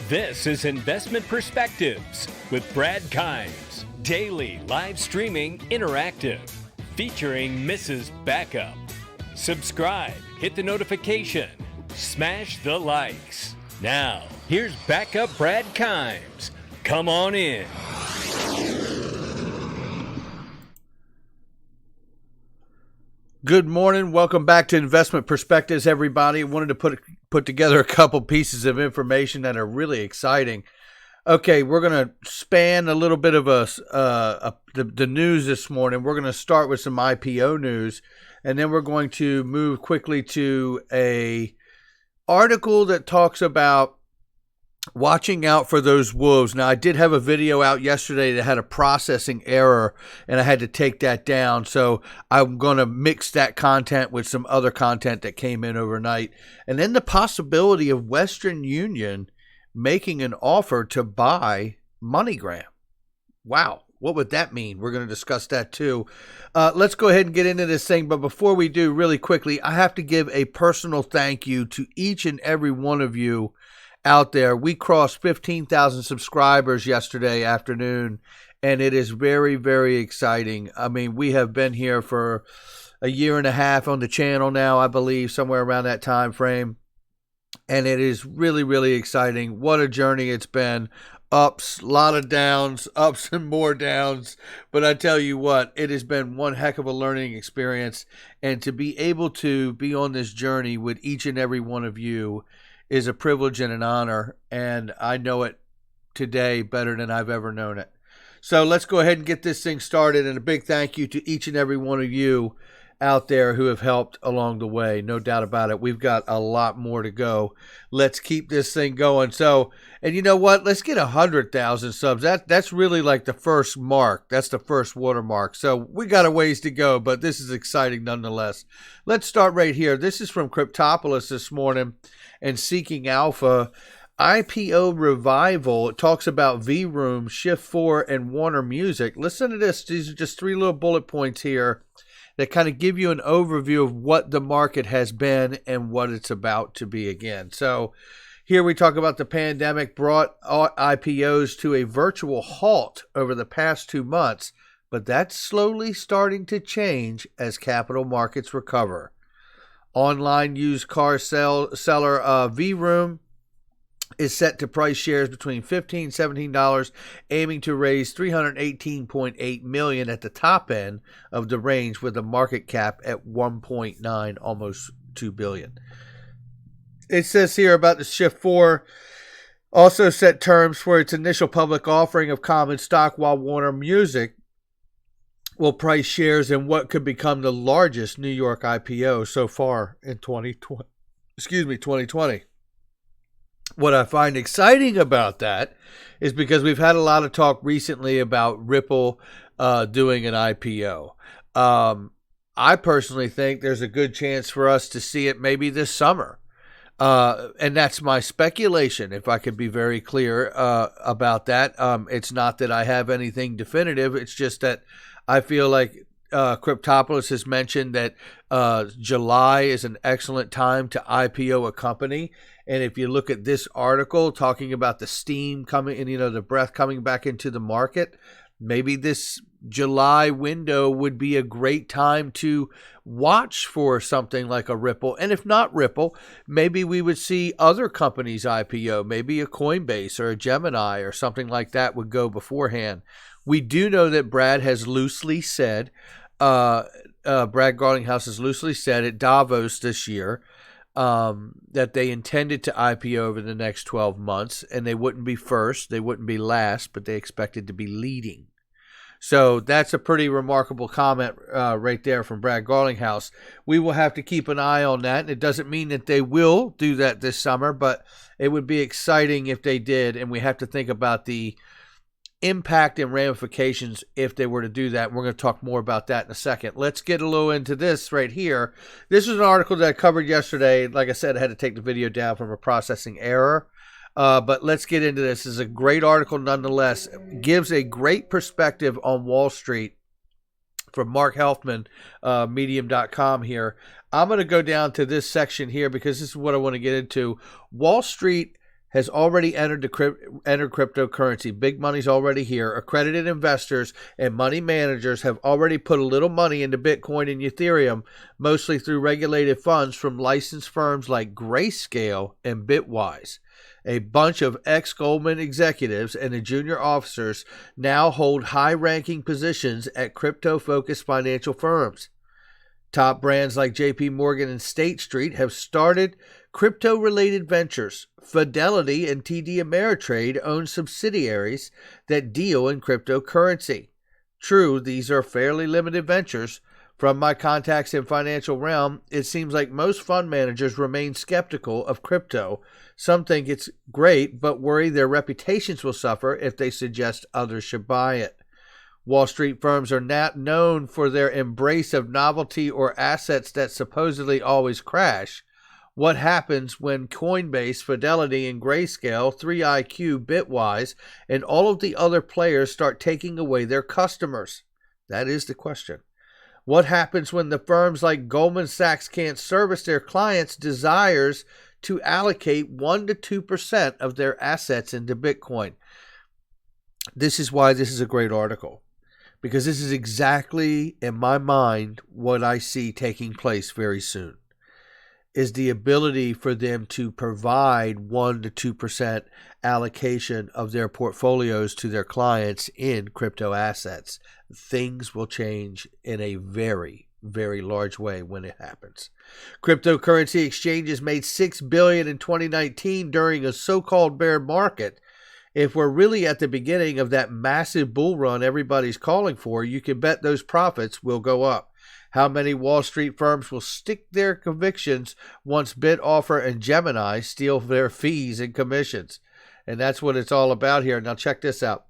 This is Investment Perspectives with Brad Kimes. Daily live streaming interactive. Featuring Mrs. Backup. Subscribe, hit the notification, smash the likes. Now, here's Backup Brad Kimes. Come on in. Good morning. Welcome back to Investment Perspectives, everybody. I wanted to put together a couple pieces of information that are really exciting. Okay, we're going to span a little bit of the news this morning. We're going to start with some IPO news, and then we're going to move quickly to a article that talks about watching out for those wolves. Now, I did have a video out yesterday that had a processing error, and I had to take that down. So I'm going to mix that content with some other content that came in overnight. And then the possibility of Western Union making an offer to buy MoneyGram. Wow. What would that mean? We're going to discuss that too. Let's go ahead and get into this thing. But before we do, really quickly, I have to give a personal thank you to each and every one of you out there. We crossed 15,000 subscribers yesterday afternoon, and it is very, very exciting. I mean, we have been here for a year and a half on the channel now, I believe, somewhere around that time frame. And it is really, really exciting. What a journey it's been. Ups, a lot of downs, ups and more downs. But I tell you what, it has been one heck of a learning experience. And to be able to be on this journey with each and every one of you is a privilege and an honor, and I know it today better than I've ever known it. So let's go ahead and get this thing started, and a big thank you to each and every one of you out there who have helped along the way. No doubt about it. We've got a lot more to go. Let's keep this thing going. So, and you know what? Let's get 100,000 subs. That's really like the first mark. That's the first watermark. So we got a ways to go, but this is exciting nonetheless. Let's start right here. This is from Cryptopolis this morning and Seeking Alpha. IPO revival. It talks about V-Room, Shift4, and Warner Music. Listen to this. These are just three little bullet points here that kind of give you an overview of what the market has been and what it's about to be again. So here we talk about the pandemic brought IPOs to a virtual halt over the past 2 months, but that's slowly starting to change as capital markets recover. Online used car seller V-Room is set to price shares between $15 and $17, aiming to raise $318.8 million at the top end of the range, with a market cap at 1.9, almost $2 billion. It says here about the Shift4 also set terms for its initial public offering of common stock, while Warner Music will price shares in what could become the largest New York IPO so far in 2020. What I find exciting about that is because we've had a lot of talk recently about Ripple doing an IPO. I personally think there's a good chance for us to see it maybe this summer. And that's my speculation, if I could be very clear about that. It's not that I have anything definitive. It's just that I feel like Cryptopolis has mentioned that July is an excellent time to IPO a company. And if you look at this article talking about the steam coming and, the breath coming back into the market, maybe this July window would be a great time to watch for something like a Ripple. And if not Ripple, maybe we would see other companies IPO, maybe a Coinbase or a Gemini or something like that would go beforehand. We do know that Brad has loosely said, Brad Garlinghouse has loosely said at Davos this year that they intended to IPO over the next 12 months, and they wouldn't be first, they wouldn't be last, but they expected to be leading. So that's a pretty remarkable comment right there from Brad Garlinghouse. We will have to keep an eye on that. And it doesn't mean that they will do that this summer, but it would be exciting if they did. And we have to think about the impact and ramifications if they were to do that. We're going to talk more about that in a second. Let's get a little into this right here. This is an article that I covered yesterday. Like I said, I had to take the video down from a processing error. But let's get into this. This is a great article nonetheless. It gives a great perspective on Wall Street from Mark Helfman, medium.com here. I'm going to go down to this section here because this is what I want to get into. Wall Street has already entered cryptocurrency. Big money's already here. Accredited investors and money managers have already put a little money into Bitcoin and Ethereum, mostly through regulated funds from licensed firms like Grayscale and Bitwise. A bunch of ex-Goldman executives and the junior officers now hold high-ranking positions at crypto-focused financial firms. Top brands like JP Morgan and State Street have started crypto-related ventures. Fidelity and TD Ameritrade own subsidiaries that deal in cryptocurrency. True, these are fairly limited ventures. From my contacts in financial realm, it seems like most fund managers remain skeptical of crypto. Some think it's great, but worry their reputations will suffer if they suggest others should buy it. Wall Street firms are not known for their embrace of novelty or assets that supposedly always crash. What happens when Coinbase, Fidelity, and Grayscale, 3iQ, Bitwise, and all of the other players start taking away their customers? That is the question. What happens when the firms like Goldman Sachs can't service their clients' desires to allocate 1 to 2% of their assets into Bitcoin? This is why this is a great article, because this is exactly, in my mind, what I see taking place very soon, is the ability for them to provide 1 to 2% allocation of their portfolios to their clients in crypto assets. Things will change in a very, very large way when it happens. Cryptocurrency exchanges made $6 billion in 2019 during a so-called bear market. If we're really at the beginning of that massive bull run everybody's calling for, you can bet those profits will go up. How many Wall Street firms will stick their convictions once BitOffer and Gemini steal their fees and commissions? And that's what it's all about here. Now check this out.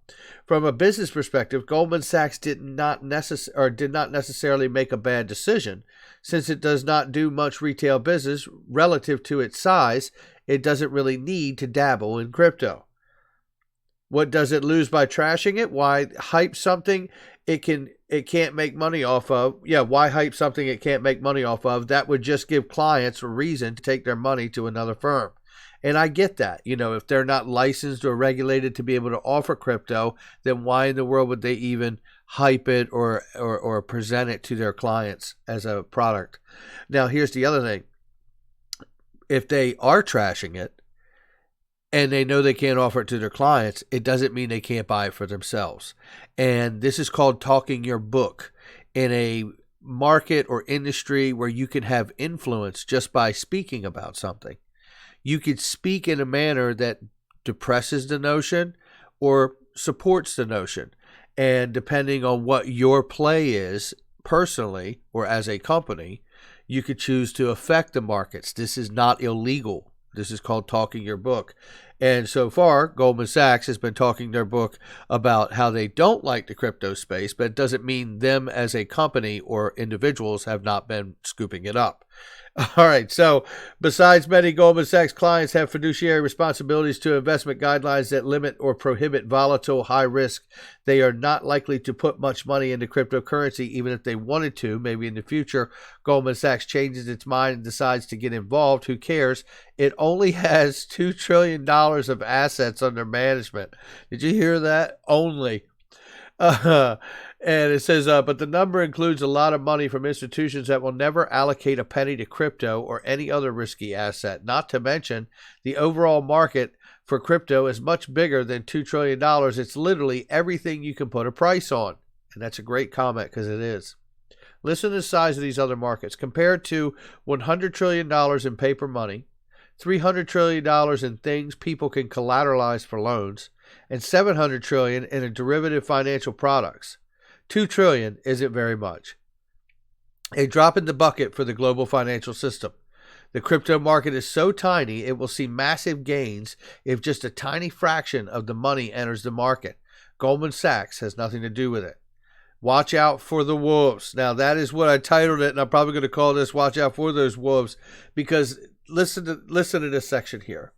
From a business perspective, Goldman Sachs did not necessarily make a bad decision. Since it does not do much retail business relative to its size, it doesn't really need to dabble in crypto. What does it lose by trashing it? Why hype something it can't make money off of? Yeah, why hype something it can't make money off of? That would just give clients a reason to take their money to another firm. And I get that. You know, if they're not licensed or regulated to be able to offer crypto, then why in the world would they even hype it or present it to their clients as a product? Now, here's the other thing. If they are trashing it and they know they can't offer it to their clients, it doesn't mean they can't buy it for themselves. And this is called talking your book in a market or industry where you can have influence just by speaking about something. You could speak in a manner that depresses the notion or supports the notion. And depending on what your play is personally or as a company, you could choose to affect the markets. This is not illegal. This is called talking your book. And so far, Goldman Sachs has been talking their book about how they don't like the crypto space, but it doesn't mean them as a company or individuals have not been scooping it up. All right, so besides many Goldman Sachs clients have fiduciary responsibilities to investment guidelines that limit or prohibit volatile, high risk, they are not likely to put much money into cryptocurrency even if they wanted to. Maybe in the future, Goldman Sachs changes its mind and decides to get involved. Who cares? It only has $2 trillion of assets under management. Did you hear that? Only. And it says, but the number includes a lot of money from institutions that will never allocate a penny to crypto or any other risky asset. Not to mention, the overall market for crypto is much bigger than $2 trillion. It's literally everything you can put a price on. And that's a great comment because it is. Listen to the size of these other markets. Compared to $100 trillion in paper money, $300 trillion in things people can collateralize for loans, and $700 trillion in derivative financial products. $2 trillion isn't very much. A drop in the bucket for the global financial system. The crypto market is so tiny, it will see massive gains if just a tiny fraction of the money enters the market. Goldman Sachs has nothing to do with it. Watch out for the wolves. Now, that is what I titled it, and I'm probably going to call this Watch Out for Those Wolves, because listen to this section here.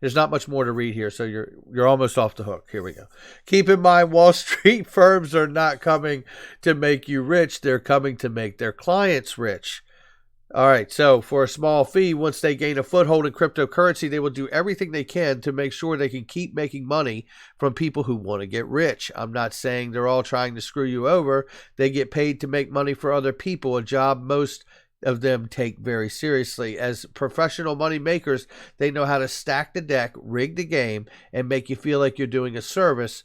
There's not much more to read here, so you're almost off the hook. Here we go. Keep in mind, Wall Street firms are not coming to make you rich. They're coming to make their clients rich. All right, so for a small fee, once they gain a foothold in cryptocurrency, they will do everything they can to make sure they can keep making money from people who want to get rich. I'm not saying they're all trying to screw you over. They get paid to make money for other people, a job most of them take very seriously. As professional money makers, they know how to stack the deck, rig the game, and make you feel like you're doing a service.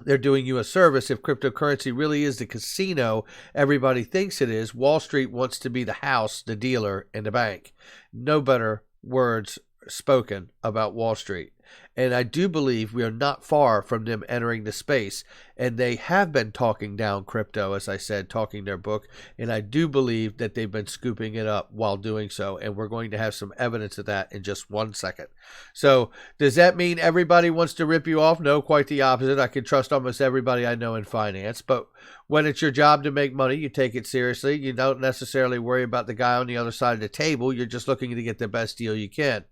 They're doing you a service. If cryptocurrency really is the casino everybody thinks it is, Wall Street wants to be the house, the dealer, and the bank. No better words spoken about Wall Street. And I do believe we are not far from them entering the space. And they have been talking down crypto, as I said, talking their book. And I do believe that they've been scooping it up while doing so. And we're going to have some evidence of that in just 1 second. So does that mean everybody wants to rip you off? No, quite the opposite. I can trust almost everybody I know in finance. But when it's your job to make money, you take it seriously. You don't necessarily worry about the guy on the other side of the table. You're just looking to get the best deal you can.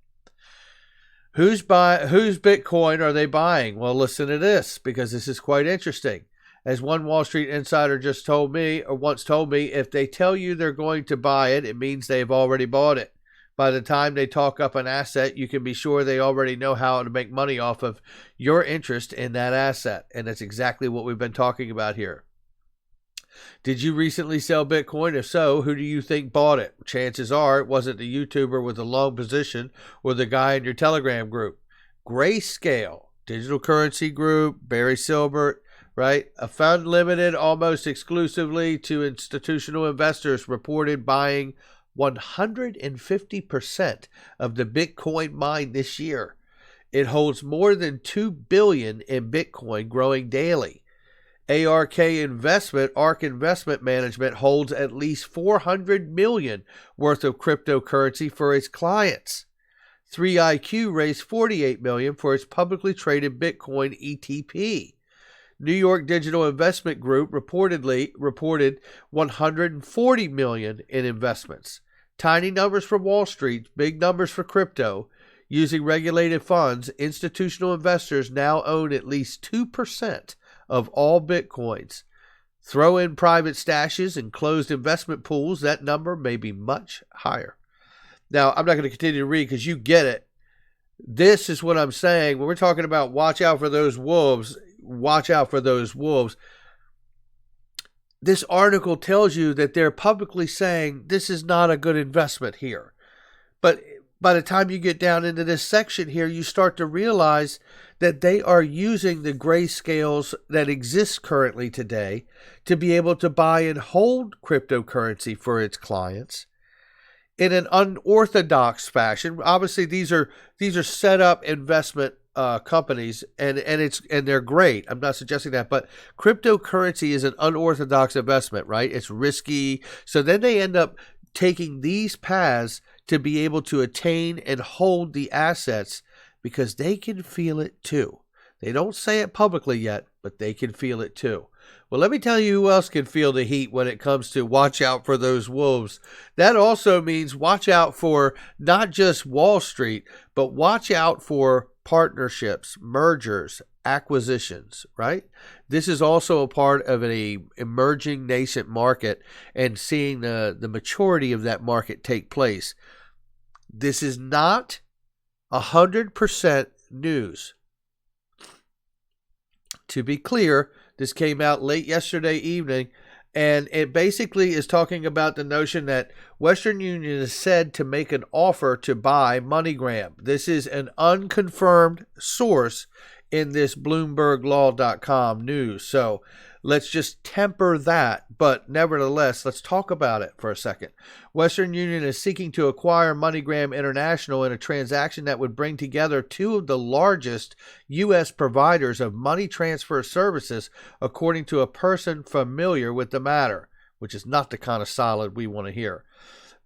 Whose Bitcoin are they buying? Well, listen to this, because this is quite interesting. As one Wall Street insider just told me, or once told me, if they tell you they're going to buy it, it means they've already bought it. By the time they talk up an asset, you can be sure they already know how to make money off of your interest in that asset. And that's exactly what we've been talking about here. Did you recently sell Bitcoin? If so, who do you think bought it? Chances are it wasn't the YouTuber with a long position or the guy in your Telegram group. Grayscale, Digital Currency Group, Barry Silbert, right? A fund limited almost exclusively to institutional investors reported buying 150% of the Bitcoin mined this year. It holds more than $2 billion in Bitcoin, growing daily. ARK Investment Management holds at least $400 million worth of cryptocurrency for its clients. 3iQ raised $48 million for its publicly traded Bitcoin ETP. New York Digital Investment Group reported $140 million in investments. Tiny numbers for Wall Street, big numbers for crypto. Using regulated funds, institutional investors now own at least 2% of all Bitcoins. Throw in private stashes and closed investment pools, that number may be much higher. Now, I'm not going to continue to read because you get it. This is what I'm saying. When we're talking about watch out for those wolves, watch out for those wolves. This article tells you that they're publicly saying this is not a good investment here. But by the time you get down into this section here, you start to realize that they are using the grayscales that exist currently today to be able to buy and hold cryptocurrency for its clients in an unorthodox fashion. Obviously, these are set up investment companies, and they're great. I'm not suggesting that, but cryptocurrency is an unorthodox investment, right? It's risky. So then they end up taking these paths to be able to attain and hold the assets because they can feel it too. They don't say it publicly yet, but they can feel it too. Well, let me tell you who else can feel the heat when it comes to watch out for those wolves. That also means watch out for not just Wall Street, but watch out for partnerships, mergers, acquisitions, right? This is also a part of an emerging nascent market and seeing the maturity of that market take place. This is not 100% news. To be clear, this came out late yesterday evening, and it basically is talking about the notion that Western Union is said to make an offer to buy MoneyGram. This is an unconfirmed source in this BloombergLaw.com news. So let's just temper that. But nevertheless, let's talk about it for a second. Western Union is seeking to acquire MoneyGram International in a transaction that would bring together two of the largest U.S. providers of money transfer services, according to a person familiar with the matter, which is not the kind of solid we want to hear.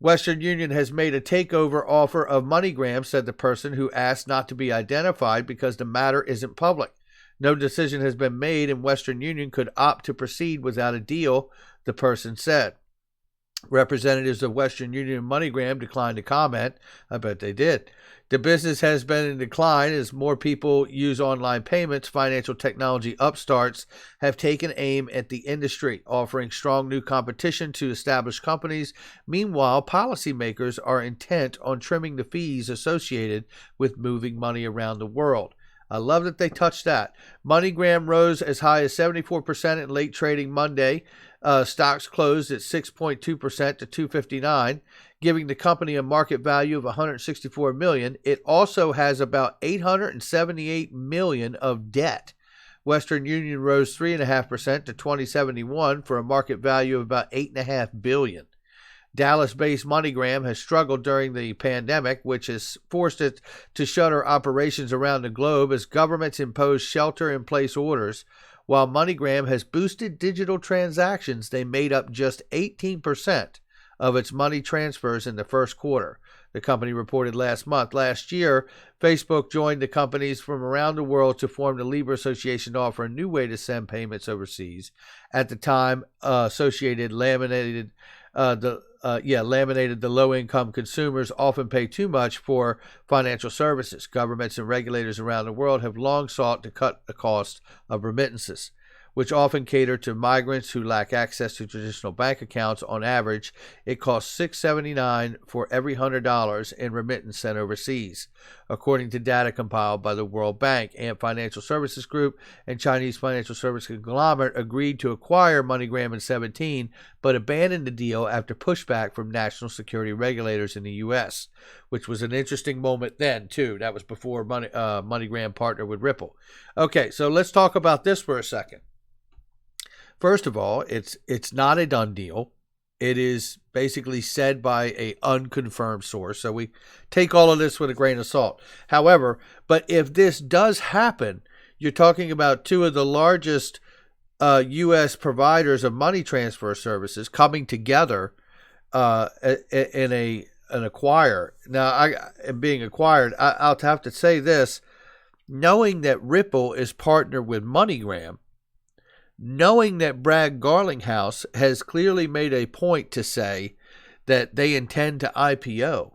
Western Union has made a takeover offer of MoneyGram, said the person who asked not to be identified because the matter isn't public. No decision has been made, and Western Union could opt to proceed without a deal, the person said. Representatives of Western Union and MoneyGram declined to comment. I bet they did. The business has been in decline as more people use online payments. Financial technology upstarts have taken aim at the industry, offering strong new competition to established companies. Meanwhile, policymakers are intent on trimming the fees associated with moving money around the world. I love that they touched that. MoneyGram rose as high as 74% in late trading Monday. Stocks closed at 6.2% to $259, giving the company a market value of $164 million. It also has about $878 million of debt. Western Union rose 3.5% to $2071 for a market value of about $8.5 billion. Dallas-based MoneyGram has struggled during the pandemic, which has forced it to shutter operations around the globe as governments impose shelter-in-place orders. While MoneyGram has boosted digital transactions, they made up just 18% of its money transfers in the first quarter, the company reported last month. Last year, Facebook joined the companies from around the world to form the Libra Association to offer a new way to send payments overseas. At the time, Associated laminated the low-income consumers often pay too much for financial services. Governments and regulators around the world have long sought to cut the cost of remittances, which often cater to migrants who lack access to traditional bank accounts. On average, it costs $6.79 for every $100 in remittance sent overseas, according to data compiled by the World Bank. Ant Financial Services Group and Chinese financial service conglomerate agreed to acquire MoneyGram in 2017, but abandoned the deal after pushback from national security regulators in the U.S., which was an interesting moment then, too. That was before MoneyGram partnered with Ripple. Okay, so let's talk about this for a second. First of all, it's not a done deal. It is basically said by an unconfirmed source. So we take all of this with a grain of salt. However, but if this does happen, you're talking about two of the largest U.S. providers of money transfer services coming together in an acquire. Now, being acquired, I'll have to say this, knowing that Ripple is partnered with MoneyGram, knowing that Brad Garlinghouse has clearly made a point to say that they intend to IPO,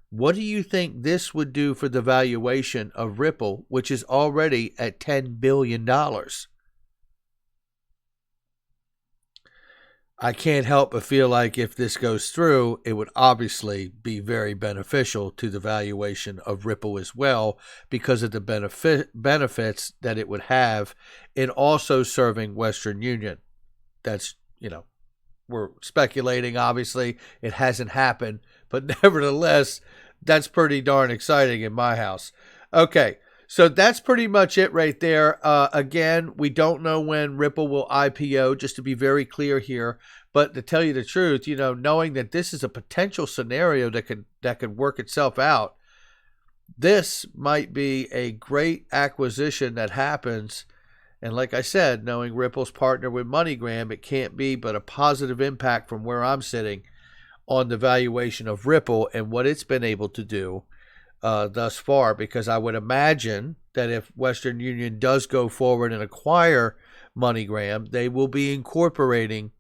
what do you think this would do for the valuation of Ripple, which is already at $10 billion? I can't help but feel like if this goes through, it would obviously be very beneficial to the valuation of Ripple as well, because of the benefits that it would have in also serving Western Union. That's, we're speculating, obviously. It hasn't happened, but nevertheless, that's pretty darn exciting in my house. Okay. So that's pretty much it right there. Again, we don't know when Ripple will IPO, just to be very clear here. But to tell you the truth, knowing that this is a potential scenario that could work itself out, this might be a great acquisition that happens. And like I said, knowing Ripple's partner with MoneyGram, it can't be but a positive impact from where I'm sitting on the valuation of Ripple and what it's been able to do thus far, because I would imagine that if Western Union does go forward and acquire MoneyGram, they will be incorporating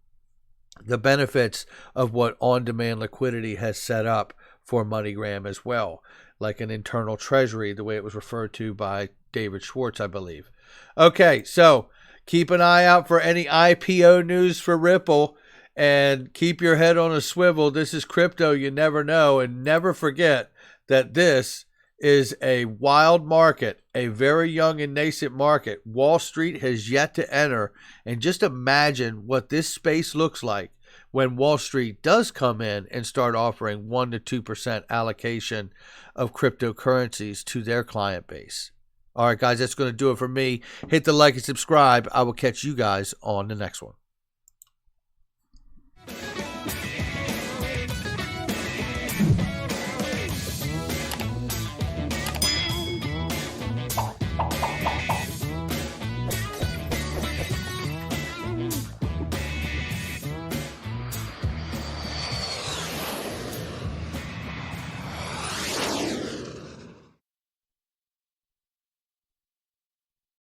the benefits of what on-demand liquidity has set up for MoneyGram as well, like an internal treasury, the way it was referred to by David Schwartz, I believe. Okay, so keep an eye out for any IPO news for Ripple, and keep your head on a swivel. This is crypto. You never know, and never forget that this is a wild market, a very young and nascent market. Wall Street has yet to enter, and just imagine what this space looks like when Wall Street does come in and start offering 1% to 2% allocation of cryptocurrencies to their client base. All right, guys, that's going to do it for me. Hit the like and subscribe. I will catch you guys on the next one.